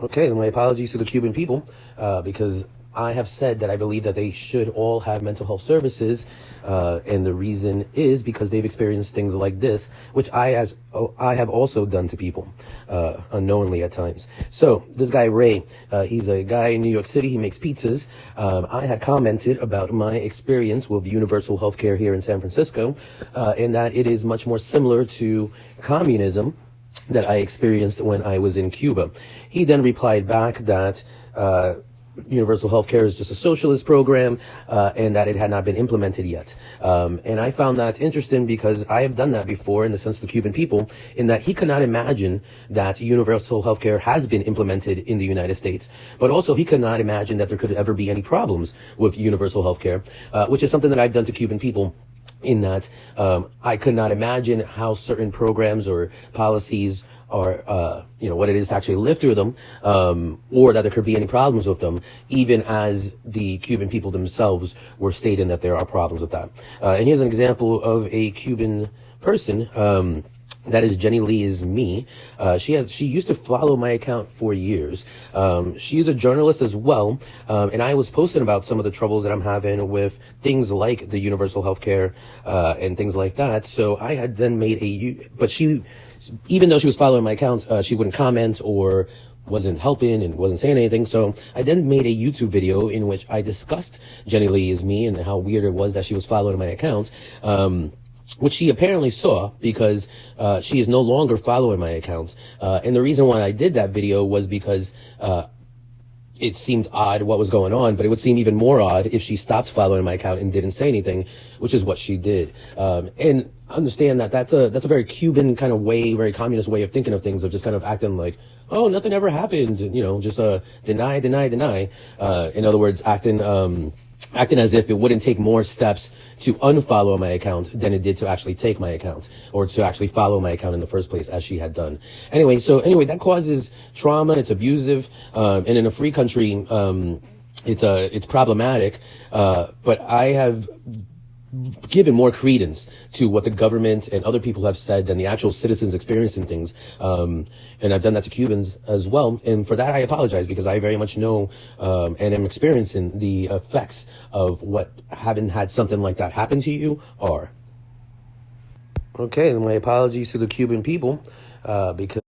Okay, my apologies to the Cuban people, because I have said that I believe that they should all have mental health services, and the reason is because they've experienced things like this, which I have also done to people, unknowingly at times. So this guy Ray, he's a guy in New York City. He makes pizzas. I had commented about my experience with universal healthcare here in San Francisco, and that it is much more similar to communism that I experienced when I was in Cuba. He then replied back that universal healthcare is just a socialist program, and that it had not been implemented yet. And I found that interesting because I have done that before in the sense of the Cuban people, in that he could not imagine that universal healthcare has been implemented in the United States. But also he could not imagine that there could ever be any problems with universal healthcare, which is something that I've done to Cuban people, in that I could not imagine how certain programs or policies are, what it is to actually live through them, or that there could be any problems with them, even as the Cuban people themselves were stating that there are problems with that. And here's an example of a Cuban person. That is Jenny Lee is me. She used to follow my account for years. She's a journalist as well. And I was posting about some of the troubles that I'm having with things like the universal healthcare, and things like that. So I had then made but she, even though she was following my account, she wouldn't comment or wasn't helping and wasn't saying anything. So I then made a YouTube video in which I discussed Jenny Lee is me and how weird it was that she was following my account. Which she apparently saw, because she is no longer following my account. And the reason why I did that video was because it seemed odd what was going on, but it would seem even more odd if she stopped following my account and didn't say anything, which is what she did. And understand that that's a very Cuban kind of way, very communist way of thinking of things, of just kind of acting like, oh, nothing ever happened, just deny. In other words, acting as if it wouldn't take more steps to unfollow my account than it did to actually take my account, or to actually follow my account in the first place, as she had done. Anyway, that causes trauma. It's abusive, and in a free country, it's problematic. But I have given more credence to what the government and other people have said than the actual citizens experiencing things. And I've done that to Cubans as well. And for that, I apologize, because I very much know and am experiencing the effects of what having had something like that happen to you are. Okay, my apologies to the Cuban people, because